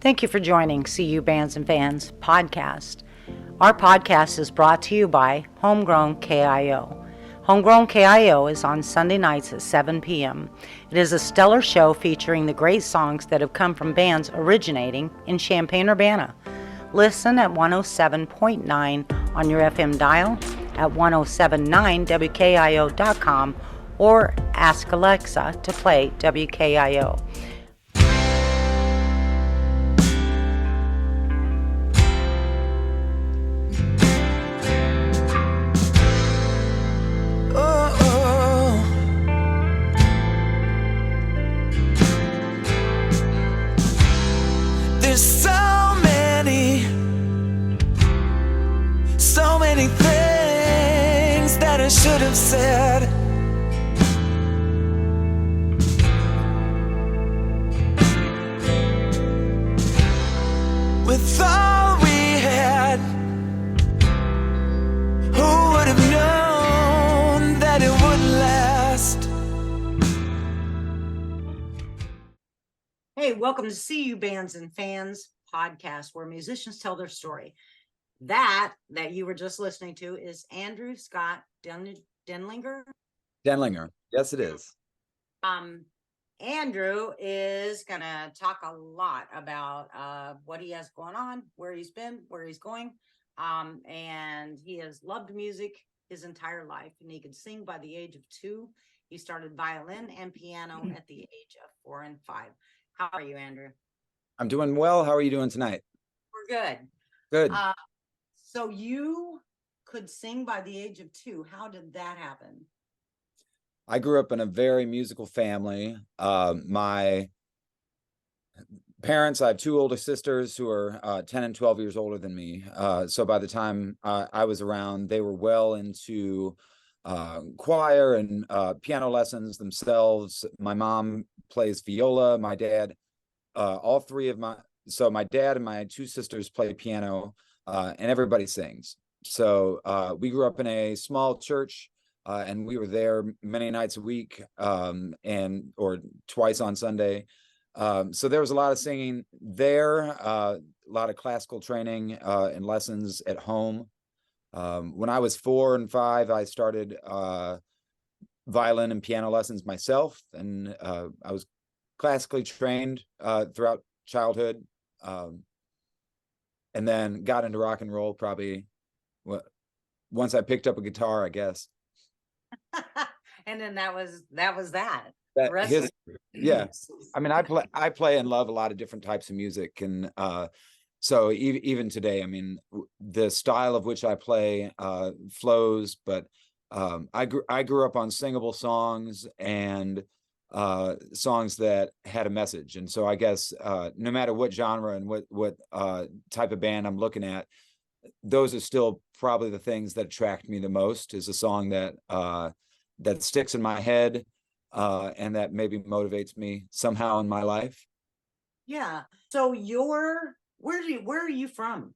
Thank you for joining CU Bands and Fans podcast. Our podcast is brought to you by Homegrown KIO. Homegrown KIO is on Sunday nights at 7 p.m. It is a stellar show featuring the great songs that have come from bands originating in Champaign-Urbana. Listen at 107.9 on your FM dial, at 1079wkio.com, or ask Alexa to play WKIO. There's so many things that I should have said. With all we had, who would have known that it wouldn't last? Hey, welcome to CU Bands and Fans podcast, where musicians tell their story. That you were just listening to is Andrew Scott Denlinger. Denlinger. Yes, it is. Andrew is going to talk a lot about what he has going on, where he's been, where he's going. And he has loved music his entire life, and he could sing by the age of 2. He started violin and piano at the age of 4 and 5. How are you, Andrew? I'm doing well. How are you doing tonight? We're good. Good. So you could sing by the age of 2. How did that happen? I grew up in a very musical family. My parents, I have 2 older sisters who are 10 and 12 years older than me. So by the time I was around, they were well into choir and piano lessons themselves. My mom plays viola. My dad, so my dad and my 2 sisters play piano, and everybody sings. So we grew up in a small church, and we were there many nights a week, or twice on Sunday. So there was a lot of singing there, a lot of classical training and lessons at home. When I was 4 and 5, I started violin and piano lessons myself, and I was classically trained throughout childhood, and then got into rock and roll probably once I picked up a guitar, I guess. And then that was that. Yeah. I mean, I play and love a lot of different types of music, and so even today, I mean, the style of which I play flows, but I grew up on singable songs and songs that had a message. And so I guess no matter what genre and what type of band I'm looking at, those are still probably the things that attract me the most, is a song that that sticks in my head and that maybe motivates me somehow in my life. Yeah. So where are you from?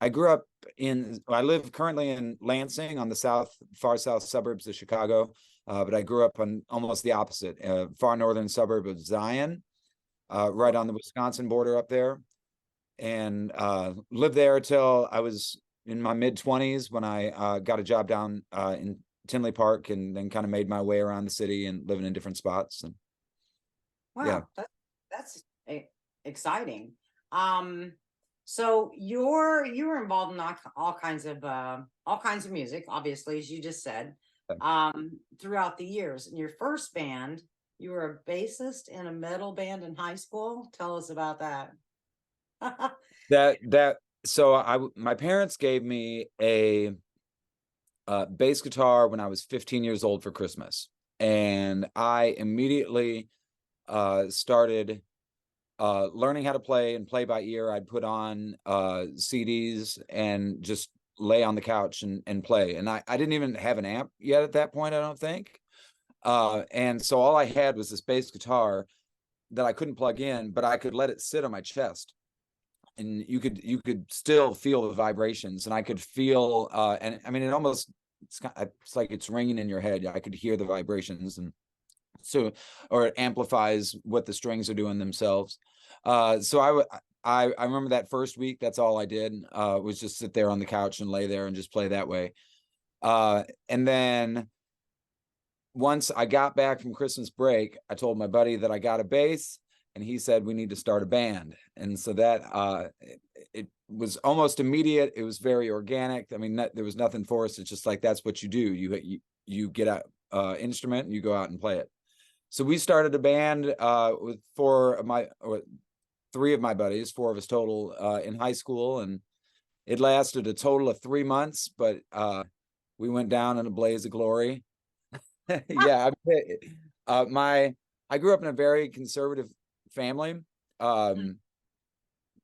I grew up I live currently in Lansing, on the far south suburbs of Chicago, but I grew up on almost the opposite, far northern suburb of Zion, right on the Wisconsin border up there, and lived there till I was in my mid-20s, when I got a job down in Tinley Park, and then kind of made my way around the city and living in different spots. And wow, yeah, that's exciting. So you were involved in all kinds of music, obviously, as you just said, throughout the years. In your first band, you were a bassist in a metal band in high school. Tell us about that. So my parents gave me a bass guitar when I was 15 years old for Christmas, and I immediately started learning how to play and play by ear. I'd put on CDs and just lay on the couch and play. And I didn't even have an amp yet at that point, I don't think. And so all I had was this bass guitar that I couldn't plug in, but I could let it sit on my chest. And you could still feel the vibrations, and I could feel, and I mean, it's like it's ringing in your head. I could hear the vibrations, and so, or it amplifies what the strings are doing themselves. So I remember that first week, that's all I did, was just sit there on the couch and lay there and just play that way. And then once I got back from Christmas break, I told my buddy that I got a bass, and he said, we need to start a band. And so that, it was almost immediate. It was very organic. I mean, there was nothing forced. It's just like, that's what you do. You get a instrument and you go out and play it. So we started a band with three of my buddies, four of us total, in high school, and it lasted a total of 3 months, but we went down in a blaze of glory. Yeah, I grew up in a very conservative family.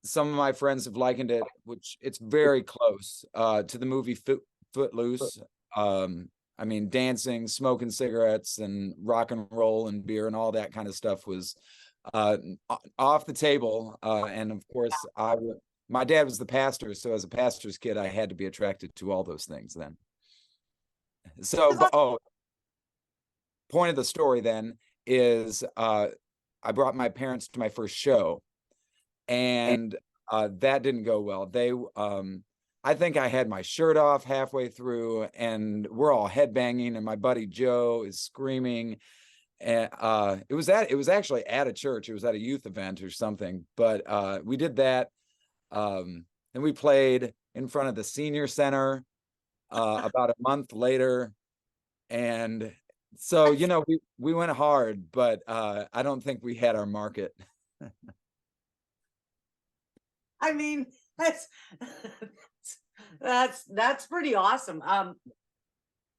Some of my friends have likened it, which it's very close, to the movie Footloose. I mean, dancing, smoking cigarettes, and rock and roll and beer and all that kind of stuff was off the table. And of course, my dad was the pastor, so as a pastor's kid, I had to be attracted to all those things then. So, point of the story then is I brought my parents to my first show, and that didn't go well. I think I had my shirt off halfway through, and we're all headbanging, and my buddy Joe is screaming. And it was actually at a church. It was at a youth event or something. But we did that. And we played in front of the senior center about a month later. And so, we went hard, but I don't think we had our market. I mean, that's pretty awesome.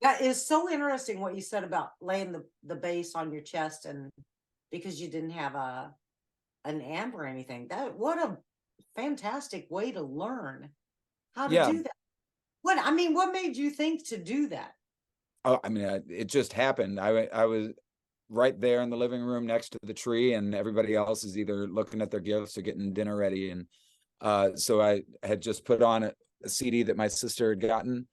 That is so interesting what you said about laying the bass on your chest, and because you didn't have an amp or anything. What a fantastic way to learn how to do that. What made you think to do that? Oh, I mean, it just happened. I was right there in the living room next to the tree, and everybody else is either looking at their gifts or getting dinner ready. And so I had just put on a CD that my sister had gotten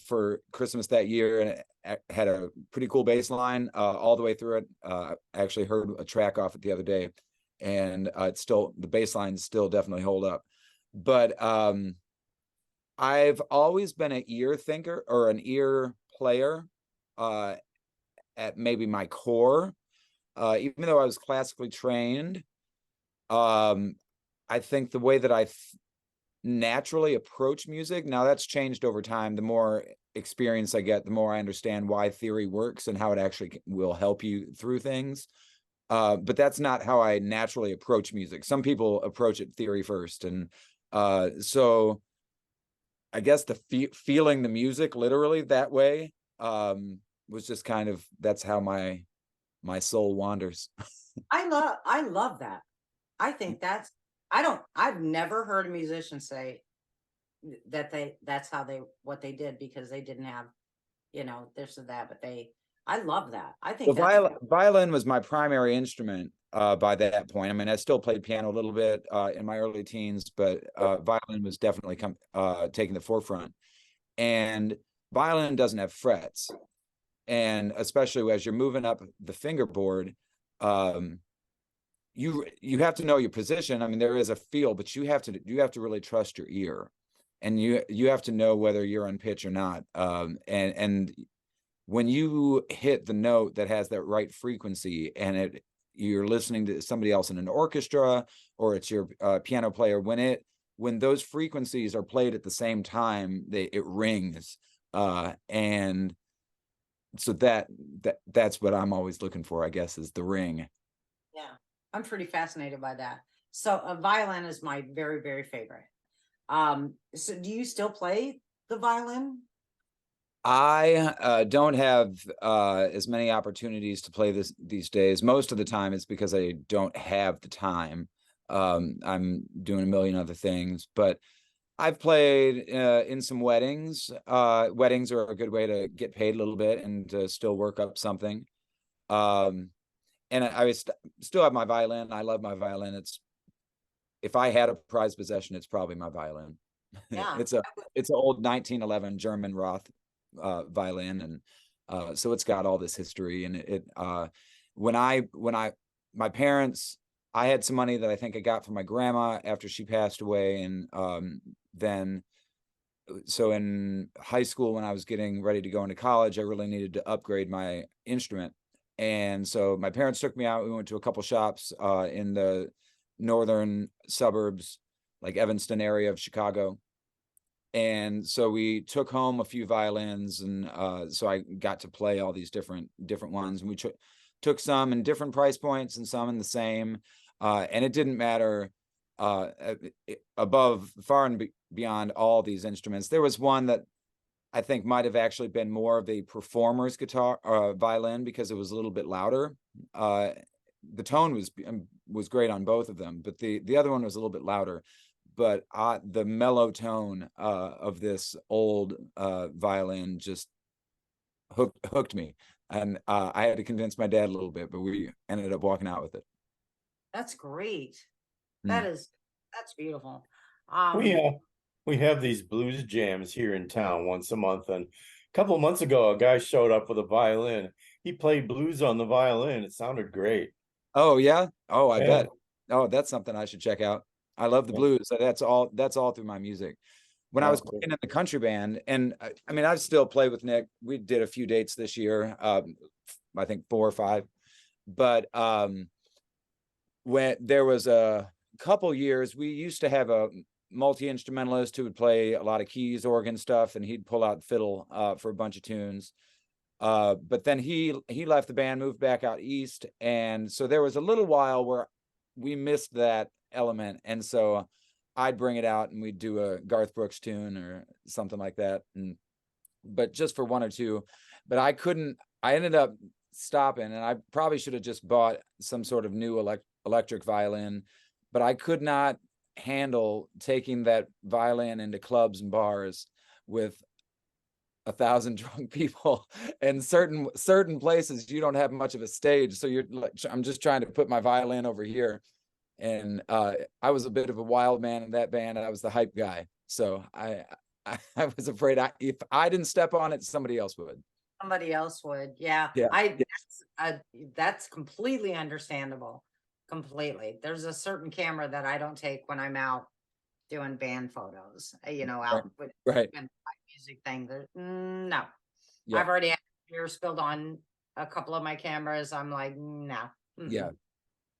for Christmas that year, and it had a pretty cool bass line all the way through it. I actually heard a track off it the other day, and the bass lines still definitely hold up. But I've always been an ear thinker or an ear player at maybe my core, even though I was classically trained. I think the way that I naturally approach music, now that's changed over time. The more experience I get, the more I understand why theory works and how it actually will help you through things. But that's not how I naturally approach music. Some people approach it theory first. And so I guess feeling the music literally that way was just kind of, that's how my soul wanders. I love that. I think I've never heard a musician say that that's what they did, because they didn't have, this or that, but I love that. I think violin was my primary instrument by that point. I mean, I still played piano a little bit in my early teens, but violin was definitely taking the forefront. And violin doesn't have frets, and especially as you're moving up the fingerboard, you have to know your position. I mean, there is a feel, but you have to really trust your ear, and you have to know whether you're on pitch or not. And when you hit the note that has that right frequency, and you're listening to somebody else in an orchestra, or it's your piano player, when those frequencies are played at the same time, it rings. And so that's what I'm always looking for, I guess, is the ring. Yeah, I'm pretty fascinated by that. So a violin is my very, very favorite. So do you still play the violin? I don't have as many opportunities to play these days. Most of the time it's because I don't have the time. I'm doing a million other things, but I've played in some weddings. Weddings are a good way to get paid a little bit and to still work up something. And I still have my violin. I love my violin. If I had a prized possession, it's probably my violin. Yeah. It's an old 1911 German Roth violin, and so it's got all this history. And my parents I had some money that I think I got from my grandma after she passed away. And then, so in high school, when I was getting ready to go into college, I really needed to upgrade my instrument. And so my parents took me out. We went to a couple shops in the northern suburbs, like Evanston area of Chicago. And so we took home a few violins, and so I got to play all these different ones. And we took some in different price points and some in the same. And it didn't matter above, far and beyond all these instruments. There was one that I think might have actually been more of a performer's guitar, violin, because it was a little bit louder. The tone was great on both of them, but the other one was a little bit louder. But the mellow tone of this old violin just hooked me. And I had to convince my dad a little bit, but we ended up walking out with it. That's great. Mm. That's beautiful. We have these blues jams here in town once a month, and a couple of months ago, a guy showed up with a violin. He played blues on the violin. It sounded great. Oh yeah. Oh, I Yeah. bet. Oh, that's something I should check out. I love the blues. That's all through my music. When I was playing in the country band, and I mean, I still play with Nick. We did a few dates this year, I think 4 or 5. But when there was a couple years, we used to have a multi-instrumentalist who would play a lot of keys, organ stuff, and he'd pull out fiddle for a bunch of tunes. But then he left the band, moved back out east, and so there was a little while where we missed that element, and so I'd bring it out and we'd do a Garth Brooks tune or something like that, but just for 1 or 2. But I ended up stopping, and I probably should have just bought some sort of new electric violin, but I could not handle taking that violin into clubs and bars with 1,000 drunk people, and certain places you don't have much of a stage, so you're like, I'm just trying to put my violin over here. And I was a bit of a wild man in that band, and I was the hype guy, so I was afraid if I didn't step on it, somebody else would. Yeah. Yeah. That's completely understandable. Completely. There's a certain camera that I don't take when I'm out doing band photos, out with Right. my music thing. No. Yeah. I've already had beer spilled on a couple of my cameras. I'm like, no. Yeah.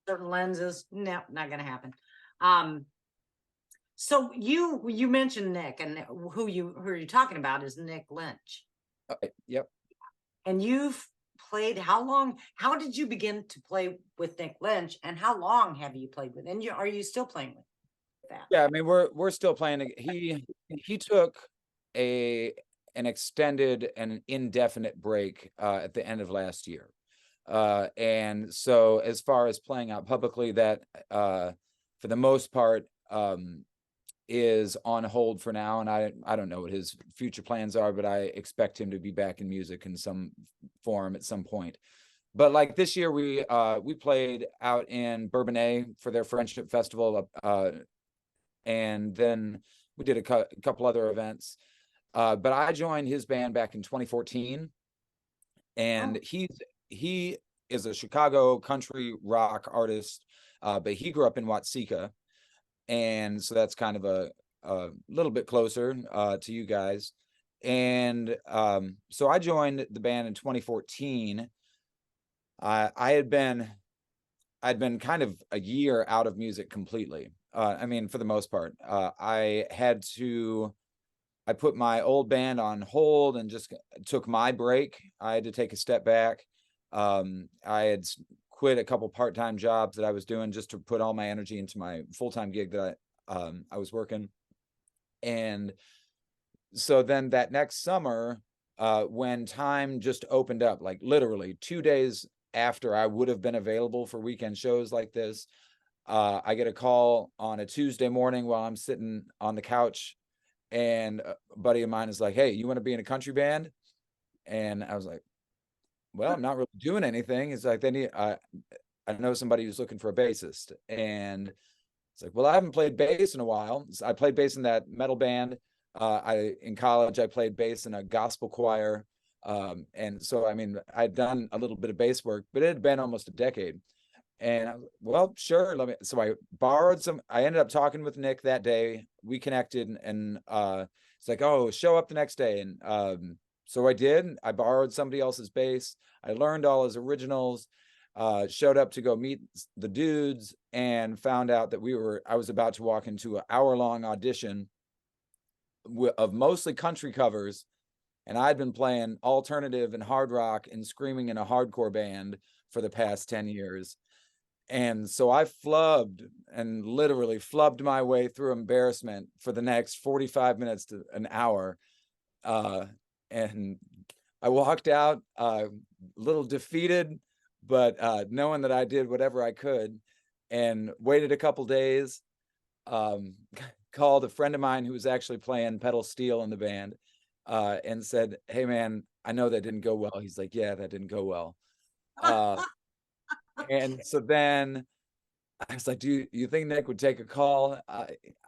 Certain lenses, no, not gonna happen. So you mentioned Nick, and who you're talking about is Nick Lynch. Yep. And you've played how long? How did you begin to play with Nick Lynch, and how long have you played with? And are you still playing with that? Yeah, I mean, we're still playing. He took an extended and indefinite break at the end of last year. And so as far as playing out publicly, that for the most part is on hold for now. And I don't know what his future plans are, but I expect him to be back in music in some form at some point. But like this year, we played out in Bourbonnais for their Friendship Festival, and then we did a couple other events. But I joined his band back in 2014, and he is a Chicago country rock artist, but he grew up in Watseka, and so that's kind of a little bit closer to you guys. And so I joined the band in 2014. I'd been kind of a year out of music completely. I mean, for the most part, I put my old band on hold and just took my break. I had to take a step back. I had quit a couple part-time jobs that I was doing just to put all my energy into my full-time gig that I was working. And so then that next summer, when time just opened up, like literally 2 days after I would have been available for weekend shows like this, I get a call on a Tuesday morning while I'm sitting on the couch, and a buddy of mine is like, "Hey, you want to be in a country band?" And I was like, "Well, I'm not really doing anything." It's like, I know somebody who's looking for a bassist. And it's like, well, I haven't played bass in a while. So I played bass in that metal band. In college, I played bass in a gospel choir. And so, I mean, I'd done a little bit of bass work, but it had been almost a decade. And I was, well, sure. So I borrowed some, I ended up talking with Nick that day. We connected and it's like, oh, show up the next day. And so I did. I borrowed somebody else's bass. I learned all his originals, showed up to go meet the dudes, and found out that I was about to walk into an hour-long audition of mostly country covers. And I'd been playing alternative and hard rock and screaming in a hardcore band for the past 10 years. And so I literally flubbed my way through embarrassment for the next 45 minutes to an hour. And I walked out a little defeated, but knowing that I did whatever I could, and waited a couple days, called a friend of mine who was actually playing pedal steel in the band, and said, hey man, I know that didn't go well. He's like, yeah, that didn't go well. And so then I was like, do you think Nick would take a call?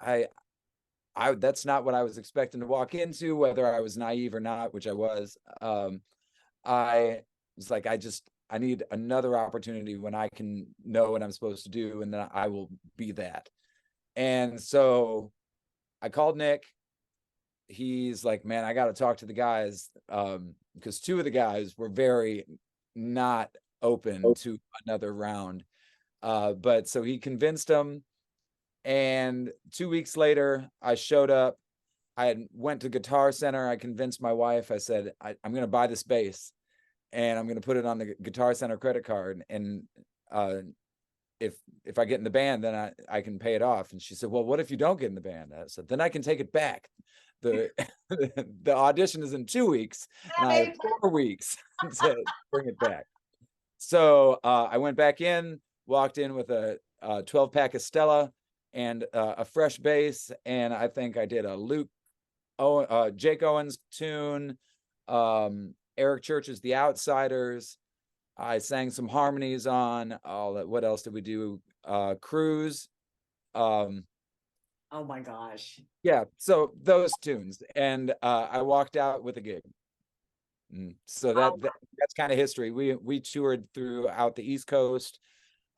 I that's not what I was expecting to walk into, whether I was naive or not, which I was. I was like, I need another opportunity when I can know what I'm supposed to do, and then I will be that. And so I called Nick. He's like, man, I got to talk to the guys, because two of the guys were very not open to another round. But so he convinced them, and 2 weeks later I showed up. I went to Guitar Center. I convinced my wife. I said, I'm going to buy this bass, and I'm going to put it on the Guitar Center credit card, and if I get in the band, then I can pay it off. And she said, well, what if you don't get in the band? I said, then I can take it back. The the audition is in 2 weeks, and I have 4 weeks to bring it back. So I went back in, walked in with a 12-pack of Stella and a fresh bass, and I think I did a Jake Owens tune, Eric Church's The Outsiders. I sang some harmonies on all that. What else did we do? Cruise. Oh my gosh. Yeah, so those tunes, and I walked out with a gig. So that's kind of history. We toured throughout the East Coast,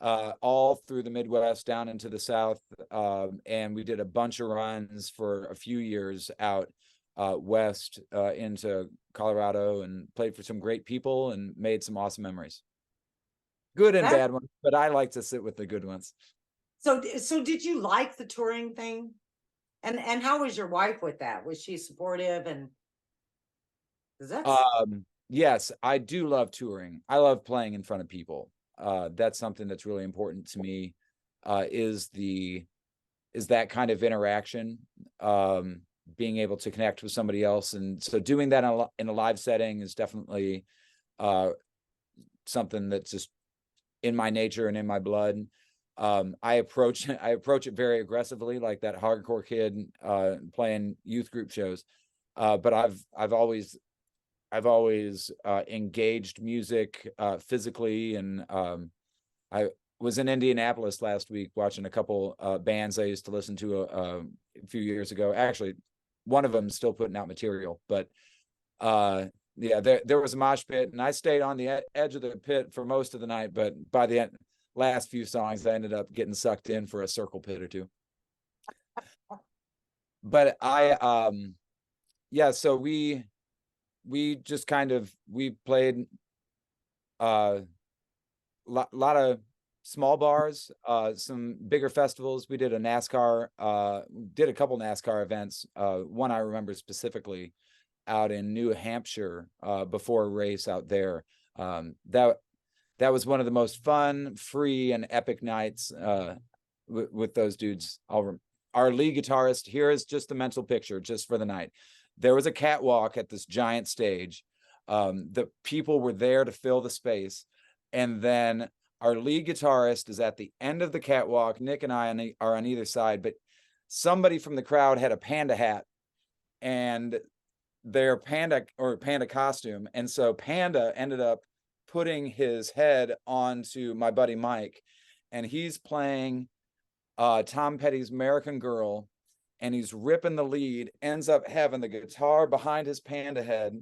all through the Midwest, down into the South, and we did a bunch of runs for a few years out west into Colorado, and played for some great people and made some awesome memories. Good and bad ones, but I like to sit with the good ones. So did you like the touring thing? And how was your wife with that? Was she supportive? And yes, I do love touring. I love playing in front of people. That's something that's really important to me, is that kind of interaction, being able to connect with somebody else. And so doing that in a live setting is definitely something that's just in my nature and in my blood. I approach it very aggressively, like that hardcore kid playing youth group shows. But I've always engaged music physically, and I was in Indianapolis last week watching a couple bands I used to listen to a few years ago. Actually, one of them still putting out material, but yeah, there was a mosh pit, and I stayed on the edge of the pit for most of the night, but by the last few songs I ended up getting sucked in for a circle pit or two. But yeah, so we just kind of, we played a lot of small bars, some bigger festivals. We did a couple NASCAR events. One I remember specifically out in New Hampshire, before a race out there. That was one of the most fun, free, and epic nights with those dudes. Our lead guitarist, here is just the mental picture, just for the night. There was a catwalk at this giant stage. The people were there to fill the space. And then our lead guitarist is at the end of the catwalk. Nick and I are on either side, but somebody from the crowd had a panda hat and their panda costume. And so Panda ended up putting his head onto my buddy Mike, and he's playing Tom Petty's American Girl, and he's ripping the lead, ends up having the guitar behind his panda head,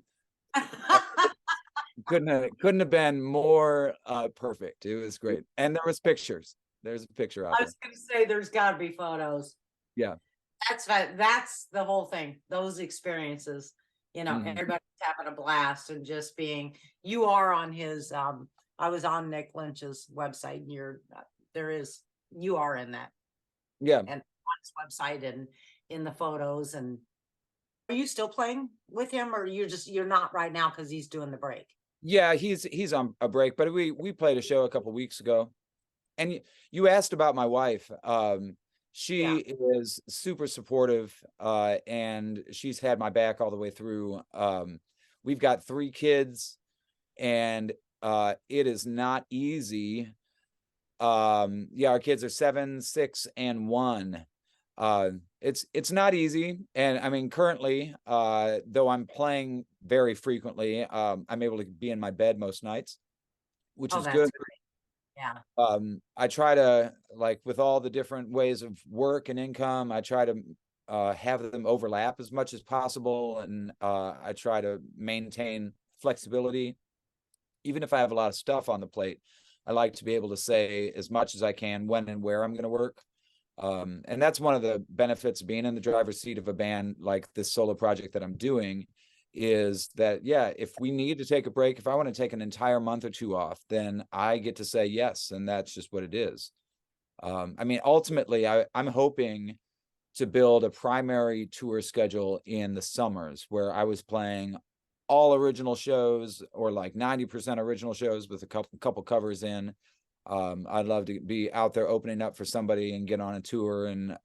couldn't have been more perfect. It was great. And there was pictures. There's a picture out I there. was gonna say there's gotta be photos. Yeah. That's the whole thing. Those experiences, Mhm. everybody's having a blast and just being. You are on his. I was on Nick Lynch's website, and you are in that, Yeah. and on his website and in the photos. And are you still playing with him, or you're not right now because he's doing the break? Yeah, he's on a break, but we played a show a couple weeks ago. And you asked about my wife. She is super supportive, and she's had my back all the way through. We've got 3 kids, and it is not easy. Yeah, our kids are 7, 6, and 1. It's not easy. And I mean, currently, though I'm playing very frequently, I'm able to be in my bed most nights, which Oh, is that's good. great. Yeah. I try to, like, with all the different ways of work and income, I try to have them overlap as much as possible. And I try to maintain flexibility. Even if I have a lot of stuff on the plate, I like to be able to say as much as I can when and where I'm going to work. And that's one of the benefits of being in the driver's seat of a band like this solo project that I'm doing, is that, yeah, if we need to take a break, if I want to take an entire month or 2 off, then I get to say yes, and that's just what it is. I mean, ultimately, I'm hoping to build a primary tour schedule in the summers where I was playing all original shows, or like 90% original shows with a couple covers in. I'd love to be out there opening up for somebody and get on a tour and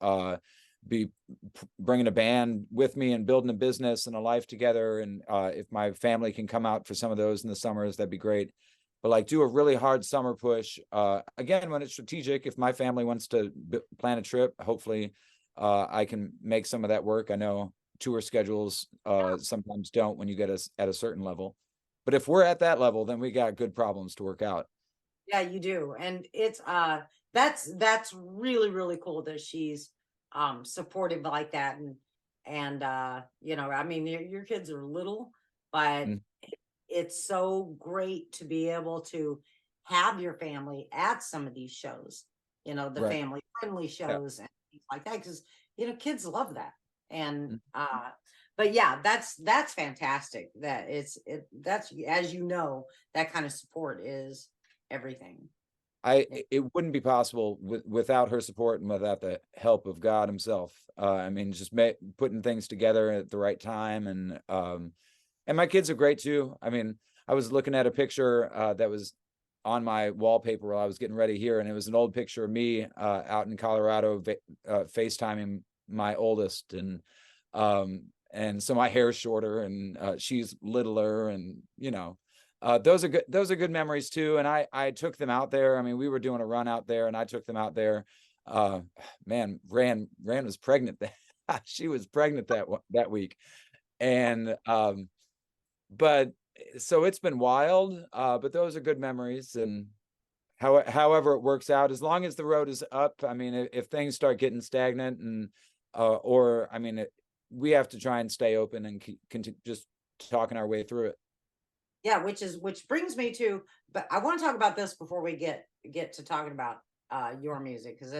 be bringing a band with me and building a business and a life together. And if my family can come out for some of those in the summers, that'd be great. But like, do a really hard summer push. Again, when it's strategic, if my family wants to plan a trip, hopefully I can make some of that work. I know tour schedules sometimes don't when you get us at a certain level. But if we're at that level, then we got good problems to work out. Yeah, you do. And it's that's really, really cool that she's supportive like that. And I mean, your kids are little, but Mm. it's so great to be able to have your family at some of these shows, the Right. family friendly Yeah. shows and things like that, because kids love that. And Mm. but yeah, that's fantastic. That that's, as that kind of support is everything. It wouldn't be possible without her support and without the help of God himself. I mean, just putting things together at the right time. And my kids are great too. I mean, I was looking at a picture that was on my wallpaper while I was getting ready here, and it was an old picture of me out in Colorado FaceTiming my oldest. And so my hair's shorter, and she's littler, and those are good memories too. And I took them out there. I mean, we were doing a run out there, and I took them out there. Man, Ran was pregnant. She was pregnant that week. And but so it's been wild, but those are good memories. And however it works out, as long as the road is up. I mean, if things start getting stagnant, and or I mean, we have to try and stay open and just talking our way through it. Yeah, which brings me to, but I want to talk about this before we get to talking about your music, because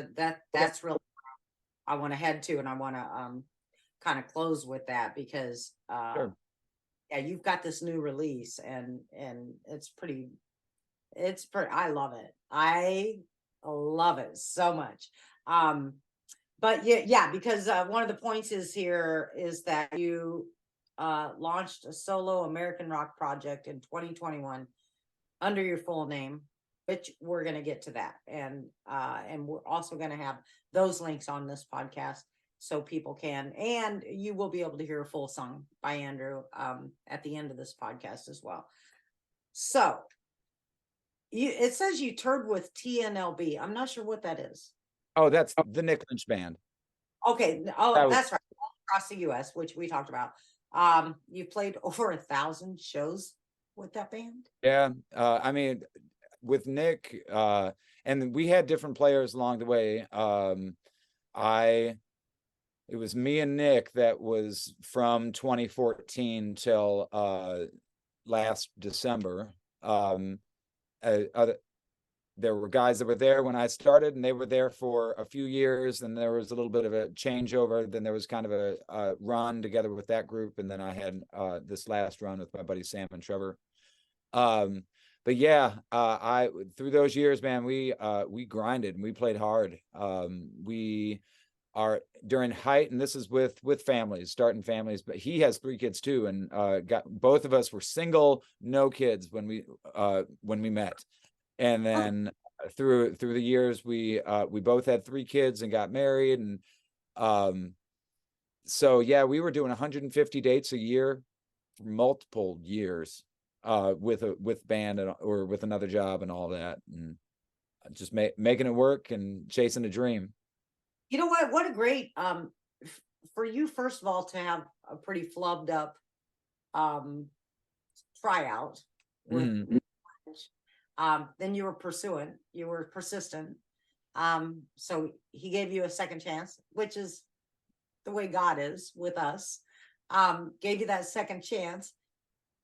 that's really I want to head to, and I want to kind of close with that, because Sure. yeah, you've got this new release, and it's pretty I love it. I love it so much. But yeah, because one of the points is that you launched a solo American rock project in 2021 under your full name, which we're going to get to that. And we're also going to have those links on this podcast so people can, and you will be able to hear a full song by Andrew at the end of this podcast as well. So it says you toured with TNLB. I'm not sure what that is. Oh, that's the Nick Lynch Band. Okay. Oh, that's right. All across the US, which we talked about. You played over 1,000 shows with that band. Yeah. I mean, with Nick, and we had different players along the way. It was me and Nick that was from 2014 till last December. There were guys that were there when I started, and they were there for a few years, and there was a little bit of a changeover. Then there was kind of a run together with that group, and then I had this last run with my buddy Sam and Trevor. But yeah, I through those years, man, we grinded and we played hard. We are during height, and this is with families, starting families, but he has 3 kids too, and got both of us were single, no kids when we met. And then through the years, we both had 3 kids and got married. And so yeah, we were doing 150 dates a year for multiple years, with band or with another job and all that, and just making it work and chasing a dream. You know what? What a great for you, first of all, to have a pretty flubbed up tryout with Mhm. then you were pursuant, you were persistent. So he gave you a second chance, which is the way God is with us. Gave you that second chance.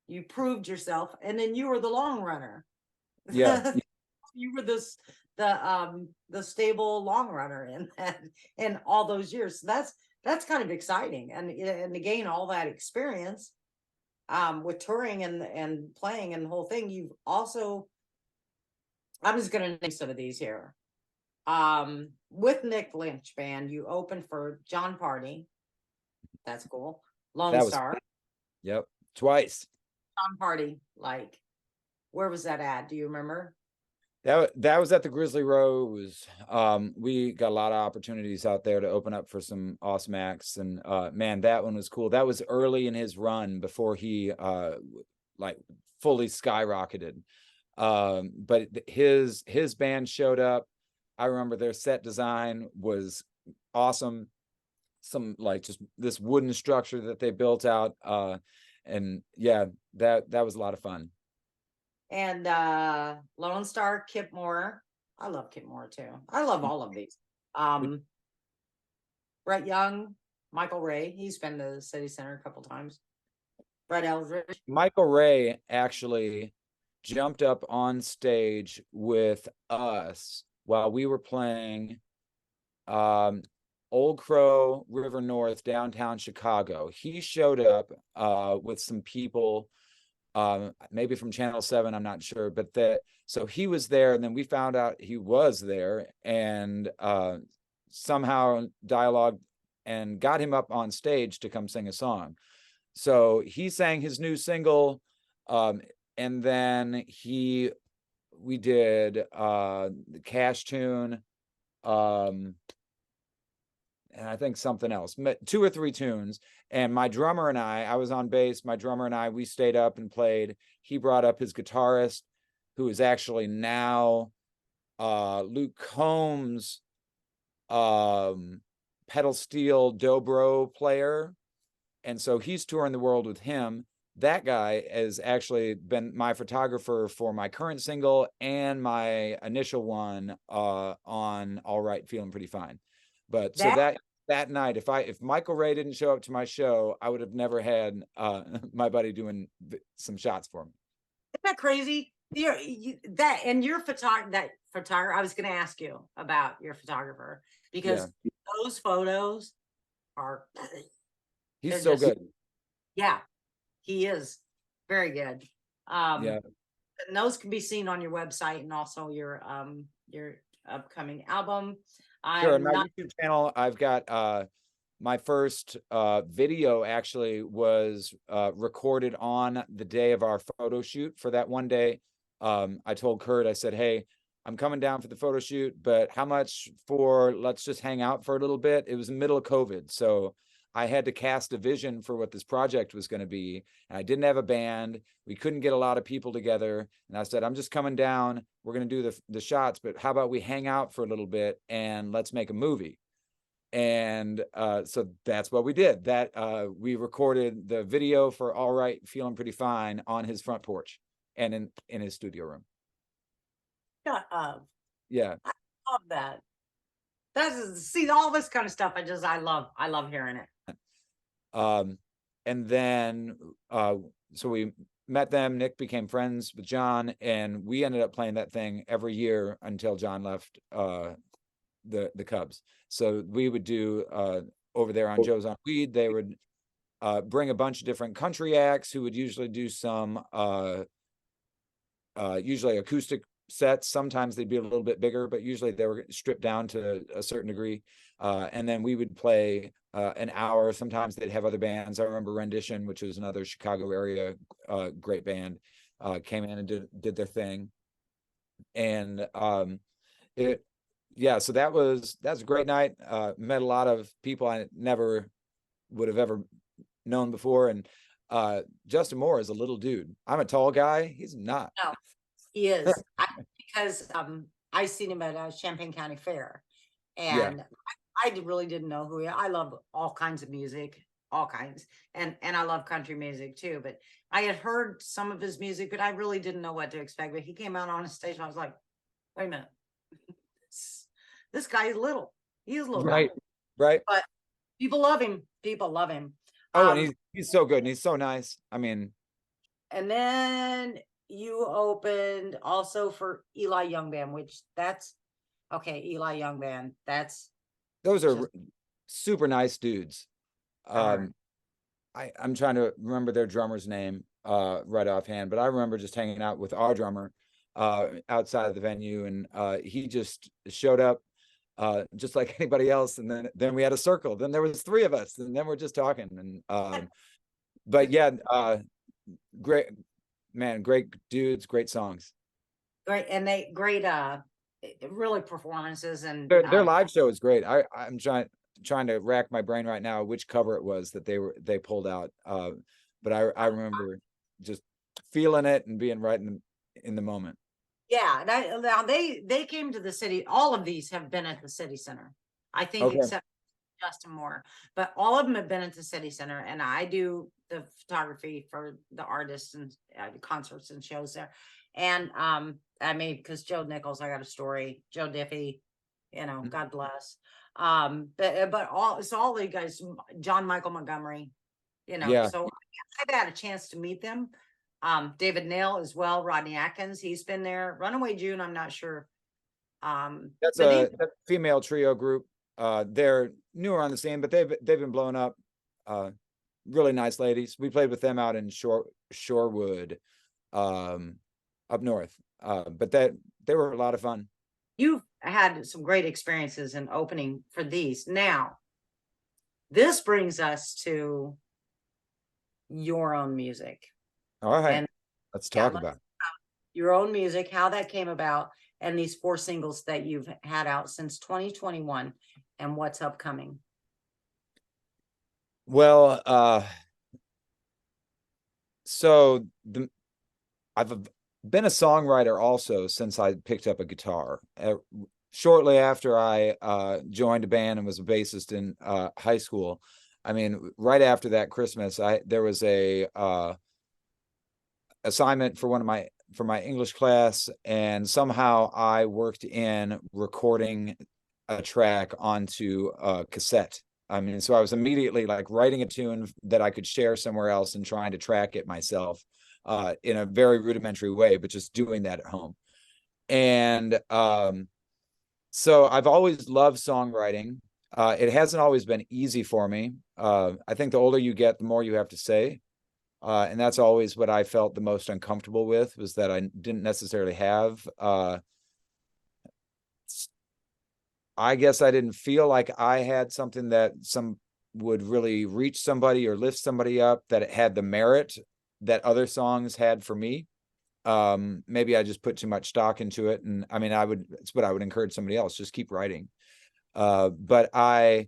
You proved yourself, and then you were the long runner. Yeah. You were the stable long runner in all those years. So that's kind of exciting, and to gain all that experience with touring and playing and the whole thing. You've also, I'm just gonna name some of these here. With Nick Lynch Band, you opened for John Party. That's cool. Lone That was- Star. Yep, twice. John Party, like, where was that at? Do you remember? That was at the Grizzly Rose. We got a lot of opportunities out there to open up for some awesome acts, and man, that one was cool. That was early in his run before he like fully skyrocketed. But his band showed up. I remember their set design was awesome. Some like just this wooden structure that they built out. And yeah, that was a lot of fun. And Lone Star, Kip Moore. I love Kip Moore too. I love all of these. Brett Young, Michael Ray. He's been to the City Center a couple times. Brett Eldridge. Michael Ray actually jumped up on stage with us while we were playing Old Crow River North, downtown Chicago. He showed up with some people, maybe from Channel 7, I'm not sure, but so he was there, and then we found out he was there, and somehow dialogued and got him up on stage to come sing a song. So he sang his new single, and then we did the Cash Tune, and I think something else, 2 or 3 tunes. And my drummer and I was on bass. My drummer and I, we stayed up and played. He brought up his guitarist, who is actually now Luke Combs' pedal steel dobro player. And so he's touring the world with him. That guy has actually been my photographer for my current single and my initial one on All Right, Feeling Pretty Fine. But so that night, if Michael Ray didn't show up to my show, I would have never had my buddy doing some shots for me. Isn't that crazy? Your photographer. I was going to ask you about your photographer, because those photos are. He's so good. Yeah, he is very good. Yeah, and those can be seen on your website, and also your upcoming album. Sure. On my YouTube channel, I've got my first video actually was recorded on the day of our photo shoot for that one day. I told Kurt, I said, hey, I'm coming down for the photo shoot, but how much for let's just hang out for a little bit? It was the middle of COVID, so I had to cast a vision for what this project was going to be. And I didn't have a band. We couldn't get a lot of people together. And I said, I'm just coming down. We're going to do the shots, but how about we hang out for a little bit and let's make a movie? And so that's what we did. We recorded the video for All Right, Feeling Pretty Fine on his front porch and in his studio room. Shut up. Yeah. I love that. See, all this kind of stuff. I love hearing it. And then so we met them. Nick became friends with John, and we ended up playing that thing every year until John left the Cubs. So we would do over there on Joe's on Weed, they would bring a bunch of different country acts who would usually do some usually acoustic sets. Sometimes they'd be a little bit bigger, but usually they were stripped down to a certain degree. And then we would play an hour. Sometimes they'd have other bands. I remember Rendition, which was another Chicago area great band, came in and did their thing. And so that's a great night. Met a lot of people I never would have ever known before. And Justin Moore is a little dude. I'm a tall guy. He's not. No, he is. Because I seen him at Champaign County Fair, and I really didn't know who he. I love all kinds of music, all kinds, and I love country music too. But I had heard some of his music, but I really didn't know what to expect. But he came out on a stage, and I was like, "Wait a minute, this guy is little. He is little, right?" But people love him. People love him. Oh, and he's so good, and he's so nice. I mean, and then you opened also for Eli Young Band, which that's okay. Eli Young Band, those are super nice dudes. Uh-huh. I'm trying to remember their drummer's name right offhand, but I remember just hanging out with our drummer outside of the venue, and he just showed up just like anybody else, and then we had a circle. Then there was 3 of us, and then we're just talking. And but yeah, great dudes, great songs. Great, and they great really performances, and their live show is great. I'm trying to rack my brain right now which cover it was that they pulled out. But I remember just feeling it and being right in the moment. Yeah, now they came to the city. All of these have been at the city center, I think, Okay. except Justin Moore. But all of them have been at the city center, and I do the photography for the artists and concerts and shows there. And I made, because Joe Nichols, I got a story. Joe Diffie, God bless. But all the guys, John Michael Montgomery, Yeah. So I've had a chance to meet them. David Nail as well, Rodney Atkins, he's been there. Runaway June, I'm not sure. That's a female trio group. They're newer on the scene, but they've been blown up. Really nice ladies. We played with them out in Shorewood, up north. But they were a lot of fun. You've had some great experiences in opening for these. Now, this brings us to your own music. All right, and let's talk about your own music, how that came about, and these 4 singles that you've had out since 2021, and what's upcoming. Well, I've been a songwriter also since I picked up a guitar. Shortly after I joined a band and was a bassist in high school, I mean, right after that Christmas, there was a assignment for my English class, and somehow I worked in recording a track onto a cassette. I mean, so I was immediately like writing a tune that I could share somewhere else and trying to track it myself in a very rudimentary way, but just doing that at home. And so I've always loved songwriting. It hasn't always been easy for me. I think the older you get, the more you have to say. And that's always what I felt the most uncomfortable with, was that I didn't necessarily have. I guess I didn't feel like I had something that would really reach somebody or lift somebody up, that it had the merit that other songs had for me. Maybe I just put too much stock into it. And I mean, it's what I would encourage somebody else, just keep writing. But I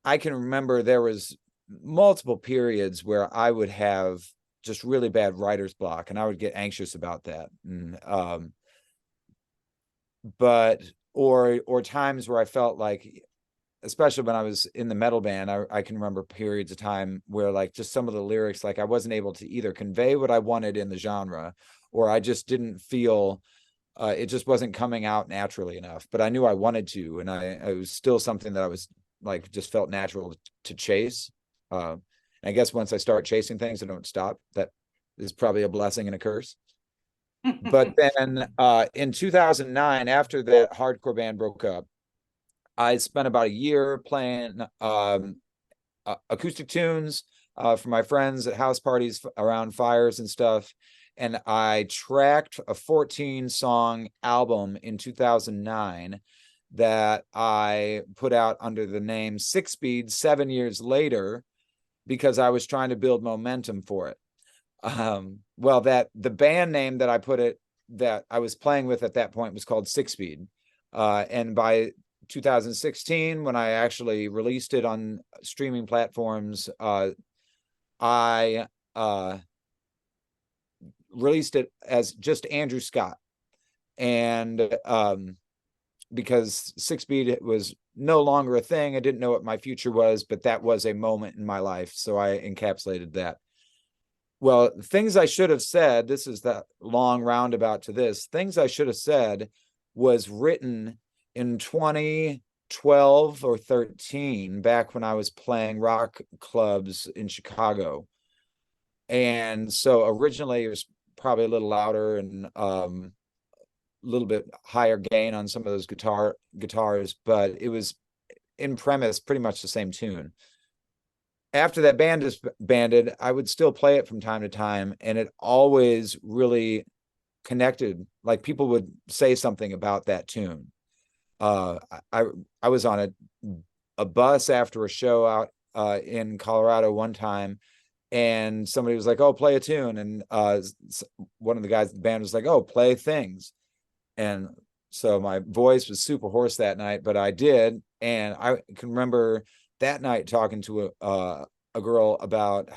can remember there was multiple periods where I would have just really bad writer's block, and I would get anxious about that. And, or times where I felt like, especially when I was in the metal band, I can remember periods of time where like just some of the lyrics, like I wasn't able to either convey what I wanted in the genre, or I just didn't feel, it just wasn't coming out naturally enough, but I knew I wanted to. And it was still something that I was like, just felt natural to chase. And I guess once I start chasing things, I don't stop. That is probably a blessing and a curse. But then in 2009, after that hardcore band broke up, I spent about a year playing acoustic tunes for my friends at house parties around fires and stuff. And I tracked a 14-song album in 2009 that I put out under the name Six Speed 7 years later, because I was trying to build momentum for it. Well, that the band name that I was playing with at that point was called Six Speed. And by 2016, when I actually released it on streaming platforms, I released it as just Andrew Scott. And because Six Speed was no longer a thing, I didn't know what my future was, but that was a moment in my life, so I encapsulated that. Well, things I should have said, this is that long roundabout to this, things I should have said was written in 2012 or 13, back when I was playing rock clubs in Chicago. And so originally it was probably a little louder and a little bit higher gain on some of those guitars, but it was in premise pretty much the same tune. After that band disbanded, I would still play it from time to time, and it always really connected. Like, people would say something about that tune. I was on a bus after a show out in Colorado one time, and somebody was like, "Oh, play a tune," and one of the guys in the band was like, "Oh, play Things," and so my voice was super hoarse that night, but I did, and I can remember that night talking to a girl about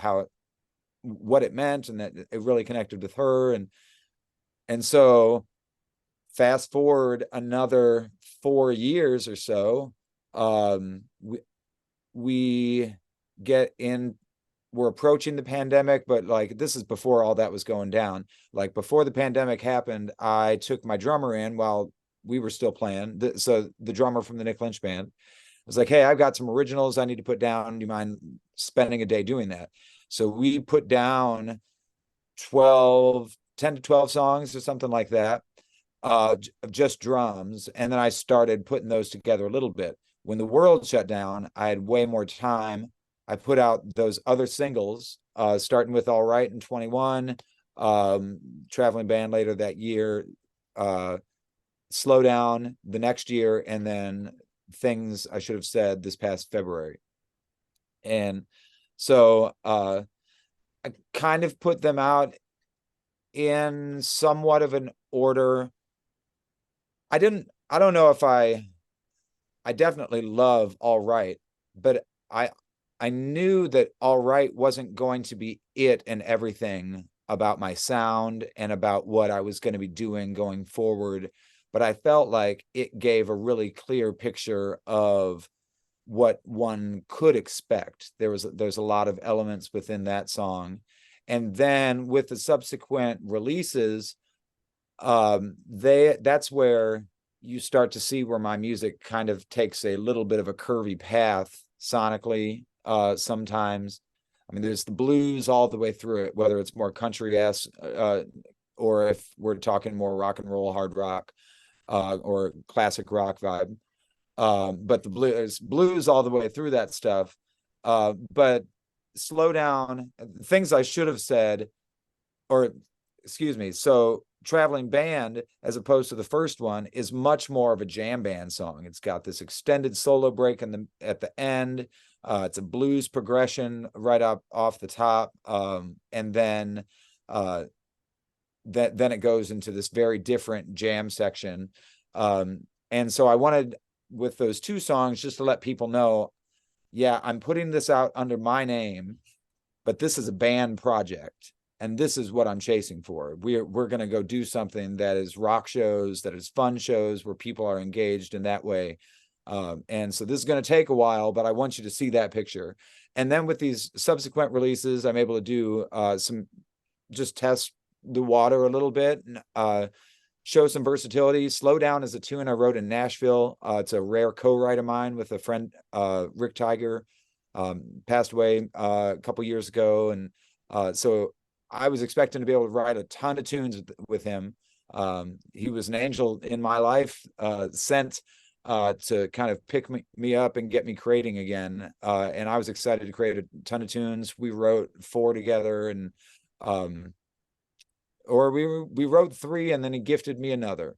what it meant, and that it really connected with her, and so fast forward another 4 years or so, we're approaching the pandemic, but like, this is before all that was going down. Like, before the pandemic happened, I took my drummer in while we were still playing. So the drummer from the Nick Lynch Band was like, "Hey, I've got some originals I need to put down. Do you mind spending a day doing that?" So we put down 10 to 12 songs or something like that, just drums. And then I started putting those together a little bit. When the world shut down, I had way more time. I put out those other singles, starting with All Right in 21, Traveling Band later that year, Slow Down the next year, and then Things I Should Have Said this past February. And so I kind of put them out in somewhat of an order. I don't know if I definitely love All Right, but I knew that All Right wasn't going to be it and everything about my sound and about what I was going to be doing going forward. But I felt like it gave a really clear picture of what one could expect. There's a lot of elements within that song. And then with the subsequent releases, that's where you start to see where my music kind of takes a little bit of a curvy path sonically. Sometimes, I mean, there's the blues all the way through it, whether it's more country-esque, or if we're talking more rock and roll, hard rock, or classic rock vibe. But the blues all the way through that stuff. But Slow Down, Things I Should Have Said, or excuse me, so Traveling Band, as opposed to the first one, is much more of a jam band song. It's got this extended solo break at the end. It's a blues progression right up off the top, and then it goes into this very different jam section. And so I wanted, with those two songs, just to let people know, yeah, I'm putting this out under my name, but this is a band project, and this is what I'm chasing for. We're going to go do something that is rock shows, that is fun shows where people are engaged in that way. And so this is going to take a while, but I want you to see that picture. And then with these subsequent releases, I'm able to do just test the water a little bit, and show some versatility. Slow Down is a tune I wrote in Nashville. It's a rare co-write of mine with a friend, Rick Tiger, passed away a couple years ago. And so I was expecting to be able to write a ton of tunes with him. He was an angel in my life, sent to kind of pick me up and get me creating again. And I was excited to create a ton of tunes. We wrote 4 together, and or we wrote 3, and then he gifted me another.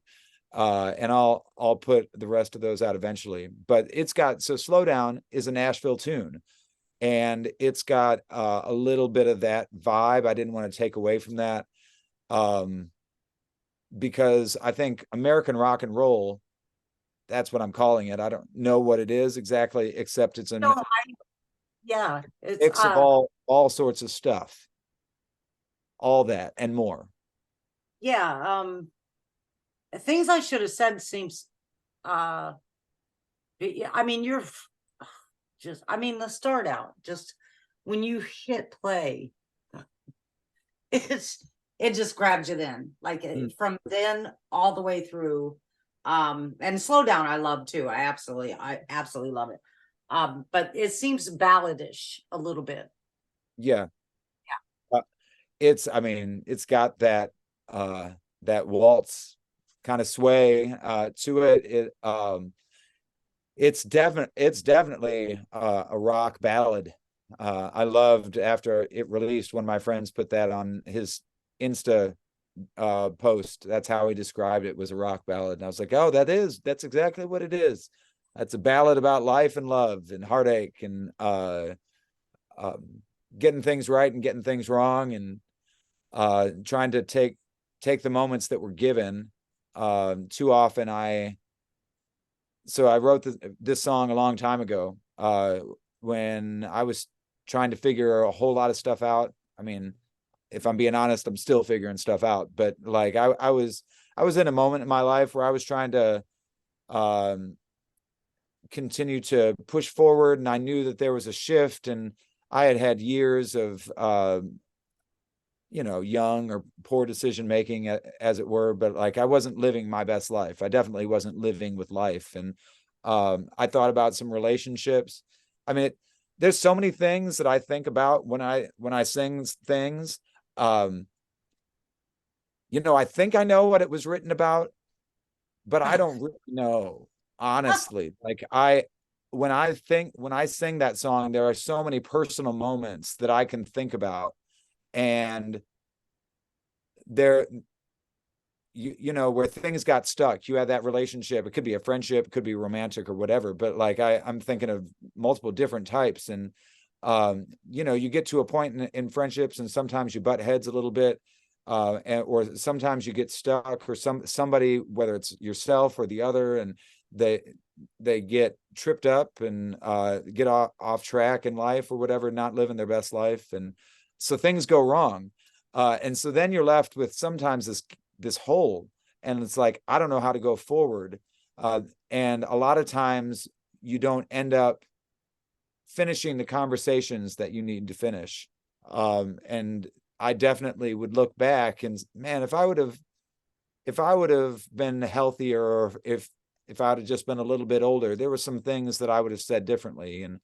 And I'll put the rest of those out eventually. But it's got, so Slow Down is a Nashville tune, and it's got a little bit of that vibe. I didn't want to take away from that, because I think American rock and roll, that's what I'm calling it. I don't know what it is exactly, except it's a No, yeah, it's mix of all sorts of stuff, all that and more. yeah. Things I should have said seems yeah, I mean, you're just, I mean, the start out, just when you hit play, it just grabs you then, like from then all the way through. And Slow Down I love too. I absolutely love it. But it seems balladish a little bit. Yeah. I mean, it's got that that waltz kind of sway to it. It's definitely a rock ballad. I loved, after it released, one of my friends put that on his Insta post. That's how he described it, was a rock ballad. And I was like, oh, that's exactly what it is. That's a ballad about life and love and heartache, and getting things right and getting things wrong, and trying to take the moments that were given. Too often I wrote this song a long time ago, when I was trying to figure a whole lot of stuff out. I mean, if I'm being honest, I'm still figuring stuff out, but like I was in a moment in my life where I was trying to continue to push forward, and I knew that there was a shift, and I had years of young or poor decision making, as it were, but like I wasn't living my best life. I definitely wasn't living with life. And I thought about some relationships. I mean, there's so many things that I think about when I sing things. I think I know what it was written about, but I don't really know, honestly. Like when I sing that song, there are so many personal moments that I can think about. And there, where things got stuck, you had that relationship. It could be a friendship, it could be romantic or whatever, but like I'm thinking of multiple different types. And you get to a point in friendships, and sometimes you butt heads a little bit, or sometimes you get stuck, or somebody, whether it's yourself or the other, and they get tripped up and get off track in life or whatever, not living their best life. And so things go wrong. And so then you're left with sometimes this hole, and it's like, I don't know how to go forward. And a lot of times you don't end up finishing the conversations that you need to finish. And I definitely would look back and, man, if I would have been healthier, or if I would have just been a little bit older, there were some things that I would have said differently. And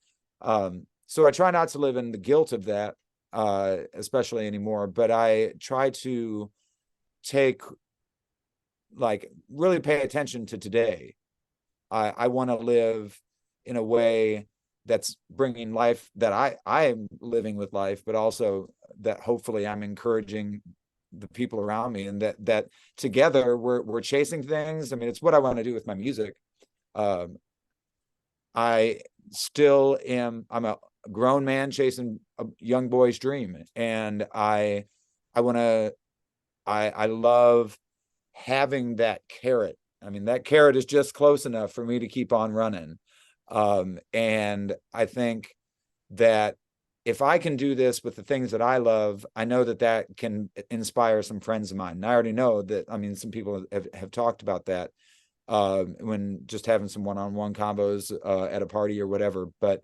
so I try not to live in the guilt of that, especially anymore, but I try to really pay attention to today. I want to live in a way that's bringing life, that I am living with life, but also that hopefully I'm encouraging the people around me, and that together we're chasing things. I mean, it's what I want to do with my music. I still am, I'm a grown man chasing a young boy's dream. And I love having that carrot. I mean, that carrot is just close enough for me to keep on running. And I think that if I can do this with the things that I love, I know that can inspire some friends of mine. And I already know that, I mean, some people have talked about that when just having some one-on-one combos at a party or whatever. But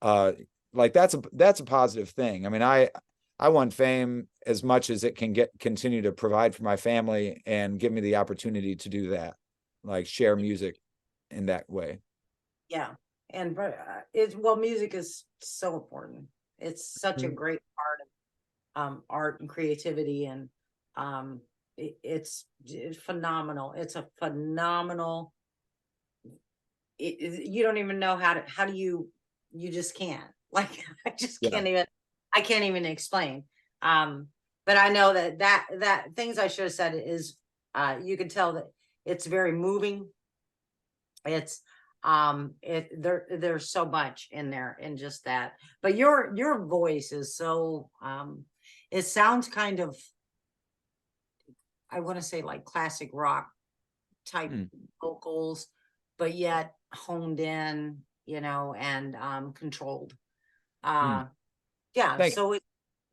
like that's a positive thing. I mean, I want fame as much as it can continue to provide for my family and give me the opportunity to do that, like share music in that way. Yeah. And music is so important. It's such a great part art and creativity, and it's phenomenal. It's a phenomenal. You don't even know how do you just can't, like, I just Yeah. can't even explain. But I know that things I should have said is, you can tell that it's very moving. It's there's so much in there in just that. But your voice is so it sounds kind of, I want to say, like classic rock type vocals, but yet honed in, and controlled. Yeah. Thank you. So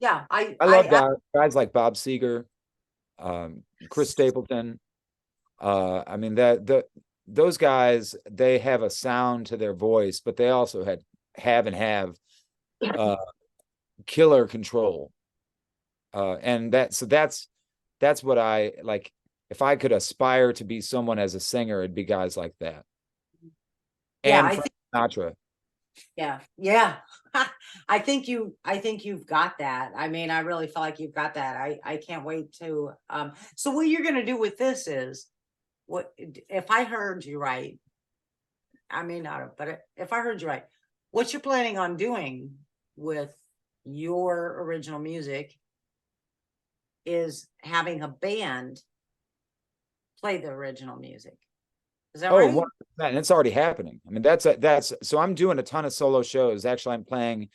yeah, I love guys like Bob Seger, Chris Stapleton. I mean, those guys, they have a sound to their voice, but they also have killer control. And that's what I like. If I could aspire to be someone as a singer, it'd be guys like that. Yeah, And Frank Sinatra. Yeah. I think you've got that. I mean, I really feel like you've got that. I can't wait to so what you're gonna do with this is, what if I heard you right? I may not have, but if I heard you right, what you're planning on doing with your original music is having a band play the original music. Is that right? 100%, and it's already happening. I mean, that's so I'm doing a ton of solo shows. Actually, I'm playing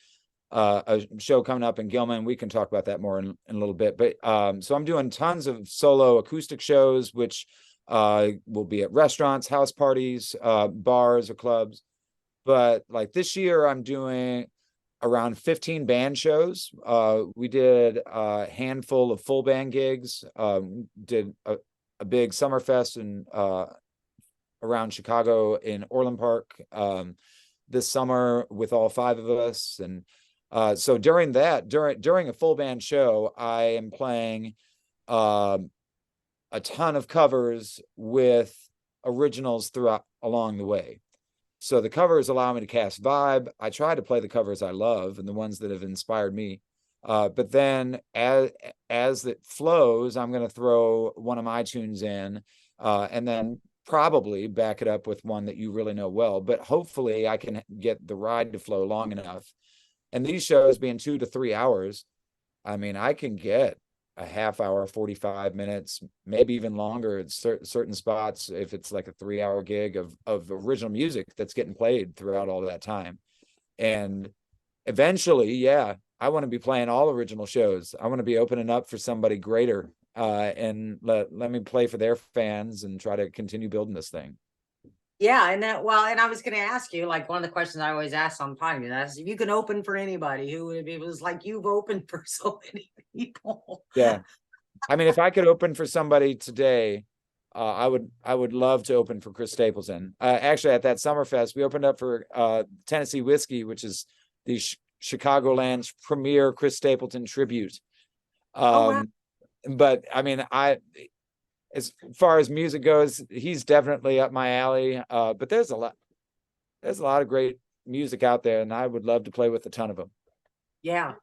a show coming up in Gilman. We can talk about that more in a little bit. But so I'm doing tons of solo acoustic shows, which will be at restaurants, house parties, bars or clubs. But like this year, I'm doing around 15 band shows. We did a handful of full band gigs. Did a big Summerfest in around Chicago in Orland Park this summer with all 5 of us. And so during a full band show, I am playing a ton of covers with originals throughout along the way. So the covers allow me to cast vibe. I try to play the covers I love and the ones that have inspired me. But then as it flows, I'm going to throw one of my tunes in, and then probably back it up with one that you really know well. But hopefully I can get the ride to flow long enough. And these shows being 2 to 3 hours, I mean, I can get a half hour, 45 minutes, maybe even longer at certain spots if it's like a 3-hour gig of original music that's getting played throughout all that time. And eventually, yeah, I want to be playing all original shows. I want to be opening up for somebody greater, and let me play for their fans and try to continue building this thing. Yeah, and and I was going to ask you, like, one of the questions I always ask on podcasts, if you can open for anybody, who would it be? It was like, you've opened for so many people. Yeah, I mean, if I could open for somebody today, I would love to open for Chris Stapleton. Actually, at that Summerfest, we opened up for Tennessee Whiskey, which is the Chicagoland's premier Chris Stapleton tribute. Wow. But I mean, as far as music goes, he's definitely up my alley. But there's a lot of great music out there, and I would love to play with a ton of them. Yeah,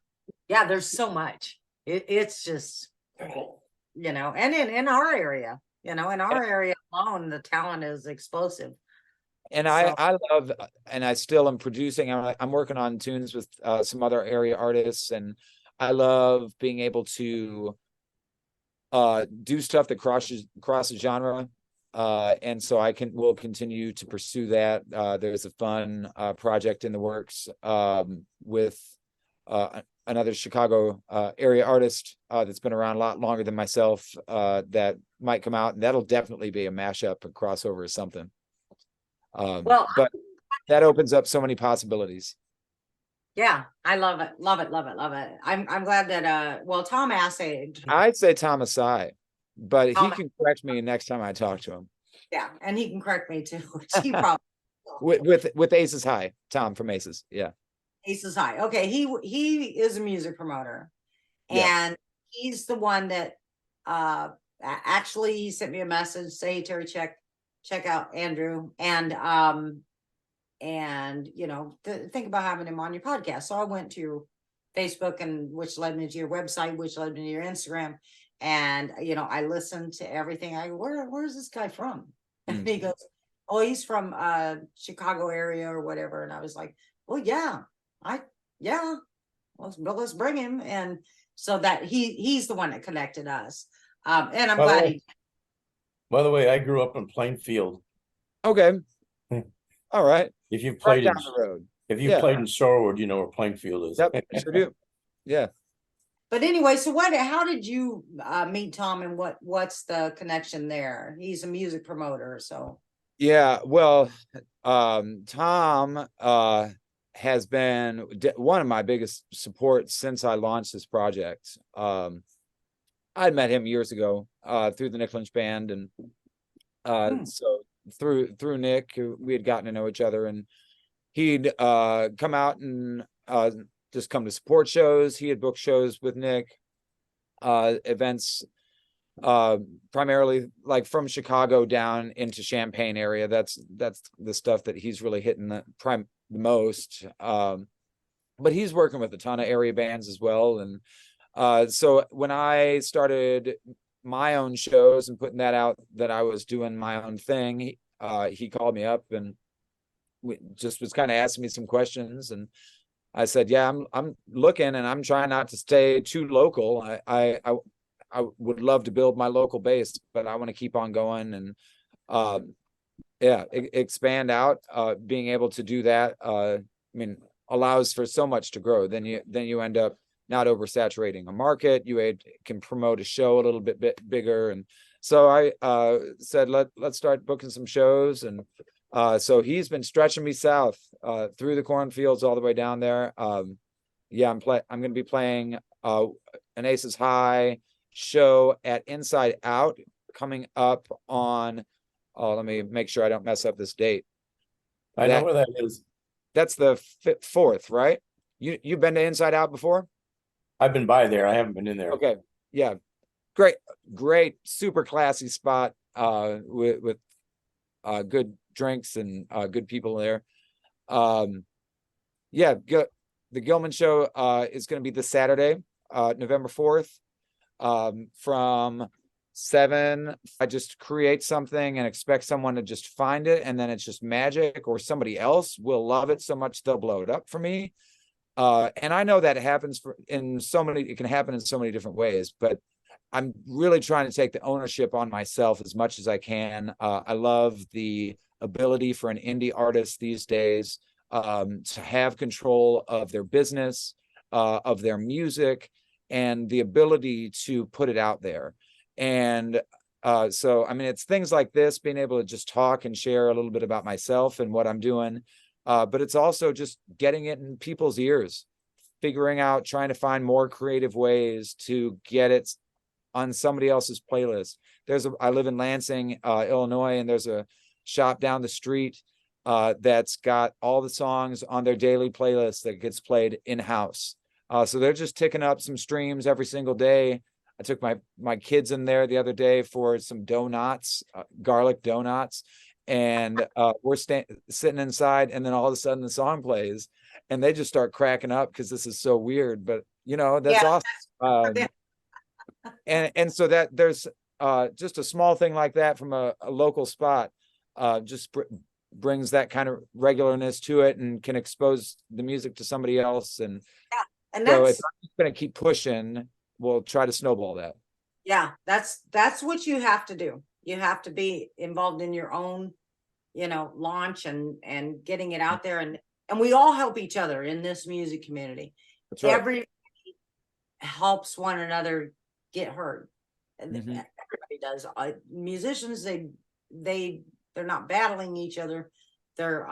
there's so much. It's just, and in our area, in our area alone, the talent is explosive. And I love, and I still am producing. I'm working on tunes with some other area artists, and I love being able to do stuff that crosses genre. And so will continue to pursue that. There's a fun project in the works with another Chicago area artist that's been around a lot longer than myself that might come out, and that'll definitely be a mashup, a crossover or something. But that opens up so many possibilities. Yeah, I love it. I'm glad that Tom Assay. I'd say Thomas I, but he can correct me next time I talk to him. Yeah, and he can correct me too. He probably with Aces High, Tom from Aces. Yeah. Aces High. Okay, he is a music promoter, and he's the one that actually he sent me a message, say, Terry, check out Andrew, and think about having him on your podcast. So I went to Facebook, and which led me to your website, which led me to your Instagram. And, you know, I listened to everything. I go, where's this guy from? And he goes, oh, he's from Chicago area or whatever. And I was like, well, yeah, let's bring him. And so that he's the one that connected us. And I'm glad By the way, I grew up in Plainfield. Okay. All right. If you Right played down in, the road. if you Yeah. played in Shorewood, you know where Plainfield is. Yep, sure do. Yeah. But anyway, so how did you meet Tom, and what's the connection there? He's a music promoter, so. Yeah, well, Tom has been one of my biggest supports since I launched this project. I met him years ago through the Nick Lynch Band, and so through Nick, we had gotten to know each other, and he'd come out and just come to support shows. He had booked shows with Nick, events primarily like from Chicago down into Champaign area. That's the stuff that he's really hitting the most. But he's working with a ton of area bands as well. And so when I started my own shows and putting that out, that I was doing my own thing, he called me up and just was kind of asking me some questions, and I said, yeah, I'm looking, and I'm trying not to stay too local. I would love to build my local base, but I want to keep on going and expand out. Being able to do that, I mean, allows for so much to grow. Then you end up not oversaturating a market. You can promote a show a little bit bigger. And so I said, let's start booking some shows. And so he's been stretching me south through the cornfields all the way down there. I'm going to be playing an Aces High show at Inside Out coming up on, let me make sure I don't mess up this date. I know where that is. That's the 4th, right? You've been to Inside Out before? I've been by there. I haven't been in there. Okay. Yeah. Great, super classy spot with good drinks and good people there. The Gilman show is going to be this Saturday, November 4th, from 7. I just create something and expect someone to just find it, and then it's just magic, or somebody else will love it so much they'll blow it up for me. And I know that happens it can happen in so many different ways, but I'm really trying to take the ownership on myself as much as I can. I love the ability for an indie artist these days to have control of their business, of their music, and the ability to put it out there. And so, I mean, it's things like this, being able to just talk and share a little bit about myself and what I'm doing. But it's also just getting it in people's ears, figuring out, trying to find more creative ways to get it on somebody else's playlist. I live in Lansing, Illinois, and there's a shop down the street that's got all the songs on their daily playlist that gets played in-house. So they're just ticking up some streams every single day. I took my kids in there the other day for some donuts, garlic donuts, and we're sitting inside, and then all of a sudden the song plays, and they just start cracking up because this is so weird. But that's awesome. And so that there's just a small thing like that from a local spot just brings that kind of regularness to it, and can expose the music to somebody else. And so if I'm just going to keep pushing, we'll try to snowball that. Yeah, that's what you have to do. You have to be involved in your own, launch and getting it out there. And we all help each other in this music community. That's right. Everybody helps one another get heard. Everybody does. Musicians, they're not battling each other. They're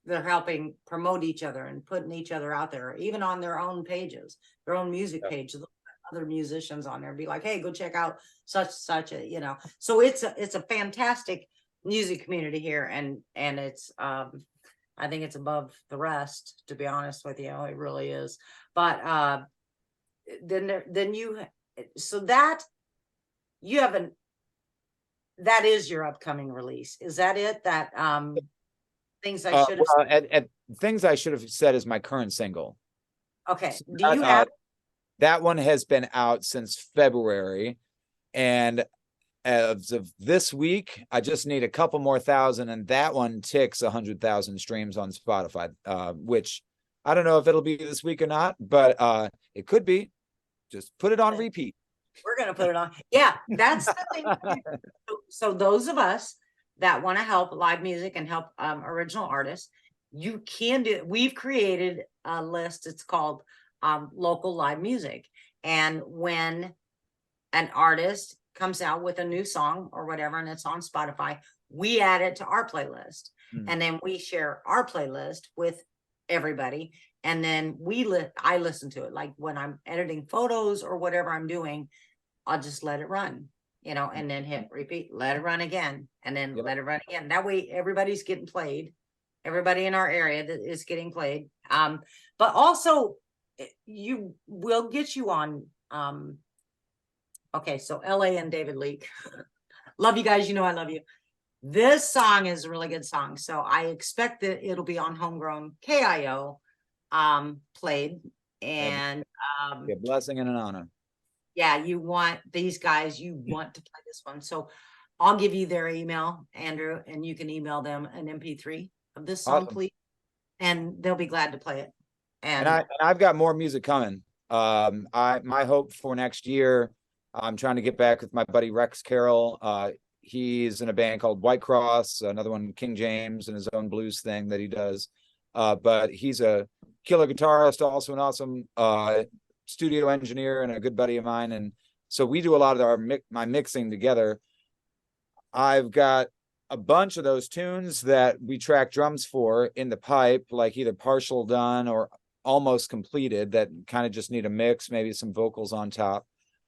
helping promote each other and putting each other out there, even on their own pages, their own music page. Other musicians on there, be like, hey, go check out such a, so it's a fantastic music community here, and it's I think it's above the rest, to be honest with you. It really is. But then you have that is your upcoming release. Is that it? That things I should have things I should have said is my current single. Okay, do you have, that one has been out since February, and as of this week, I just need a couple more thousand, and that one ticks 100,000 streams on Spotify, which I don't know if it'll be this week or not, but it could be. Just put it on repeat. we're gonna put it on. Yeah, that's the thing. So those of us that want to help live music and help original artists, you can do. We've created a list. It's called local live music, and when an artist comes out with a new song or whatever, and it's on Spotify, we add it to our playlist, and then we share our playlist with everybody. And then I listen to it, like when I'm editing photos or whatever I'm doing, I'll just let it run, and then hit repeat, let it run again, and then let it run again. That way everybody's getting played. Everybody in our area that is getting played. But also we'll get you on. Okay, so LA and David Leake. Love you guys, I love you. This song is a really good song. So I expect that it'll be on Homegrown KIO. Played, and a blessing and an honor. Yeah, you want these guys, you want to play this one. So I'll give you their email, Andrew, and you can email them an MP3 of this song, please, and they'll be glad to play it. And I've got more music coming. My hope for next year, I'm trying to get back with my buddy Rex Carroll. He's in a band called White Cross, another one, King James, and his own blues thing that he does. But he's a killer guitarist, also an awesome studio engineer and a good buddy of mine. And so we do a lot of my mixing together. I've got a bunch of those tunes that we track drums for in the pipe, like either partial done or almost completed, that kind of just need a mix, maybe some vocals on top.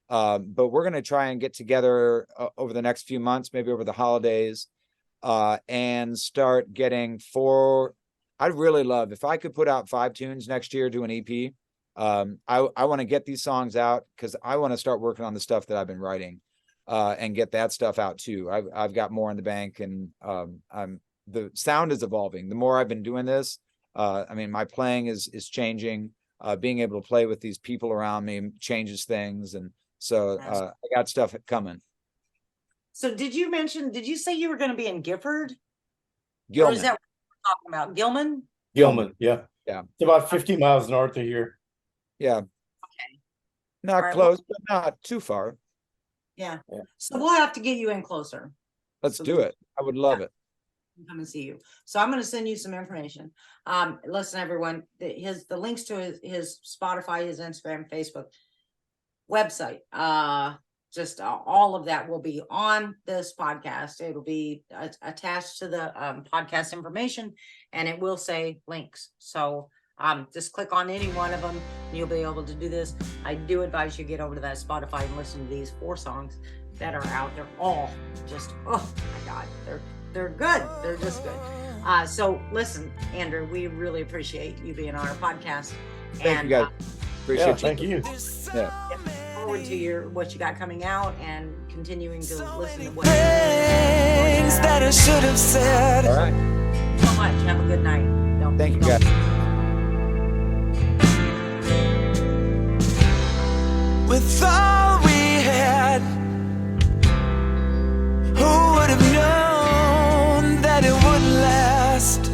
But we're going to try and get together over the next few months, maybe over the holidays, and start getting I'd really love if I could put out 5 tunes next year, do an EP. I want to get these songs out because I want to start working on the stuff that I've been writing, and get that stuff out too. I've got more in the bank, and the sound is evolving. The more I've been doing this, my playing is changing. Being able to play with these people around me changes things, and so I got stuff coming. So did you say you were going to be in Gifford? Gilman. Or is that what you're talking about? Gilman? Gilman, yeah. Yeah. It's about 50 miles north of here. Yeah. Okay. Not right, close, but not too far. Yeah. So we'll have to get you in closer. Let's do it. I would love it. Come and see you. So I'm going to send you some information. Listen, everyone, the links to his Spotify, his Instagram, Facebook, website, just all of that will be on this podcast. It'll be attached to the podcast information, and it will say links. So just click on any one of them and you'll be able to do this. I do advise you get over to that Spotify and listen to these 4 songs that are out. They're all just, oh my God, they're good. They're just good. So listen, Andrew, we really appreciate you being on our podcast. Thank you guys. Appreciate you. Thank you. Yeah. Forward to what you got coming out and continuing to listen to what Things that I should have said. All right. so much. Have a good night. Thank you guys. With all we had, who would have known that it wouldn't last?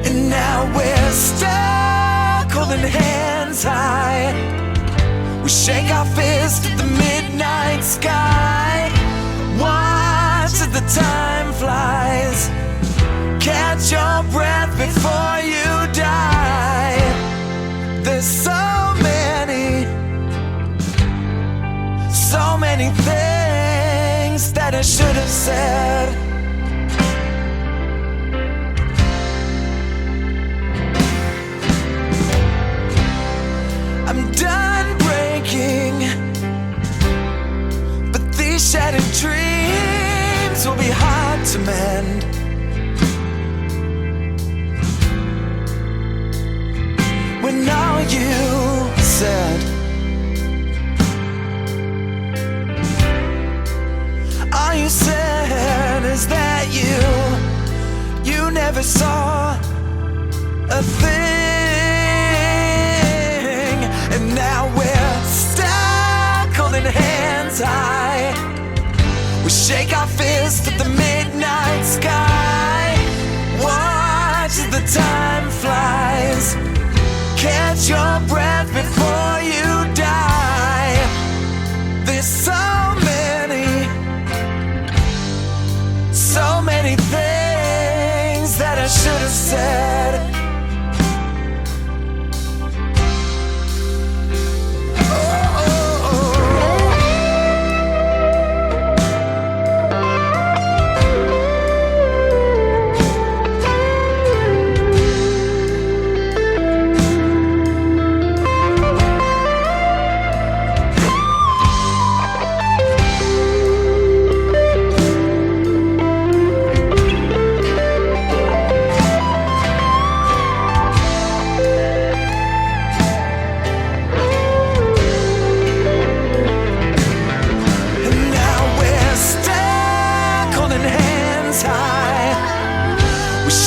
And now we're stuck holding hands high. We shake our fist at the midnight sky. Watch as the time flies. Catch your breath before you die. There's so many things that I should have said. I'm done breaking, but these shattered dreams will be hard to mend. When all you said, all you said never saw a thing, and now we're stuck holding hands high. We shake our fists at the midnight sky, watch as the time flies. Catch your breath before you die. There's so many things that I should have said.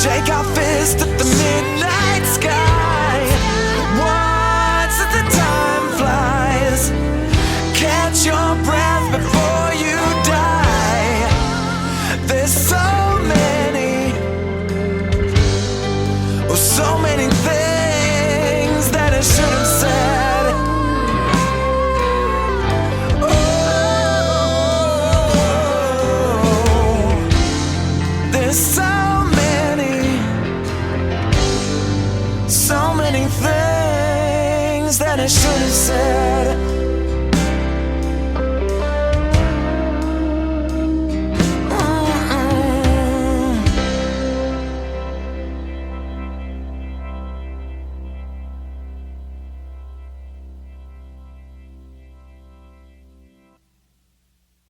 Shake our fist at the midnight sky. Watch as the time flies. Catch your breath before you die. There's so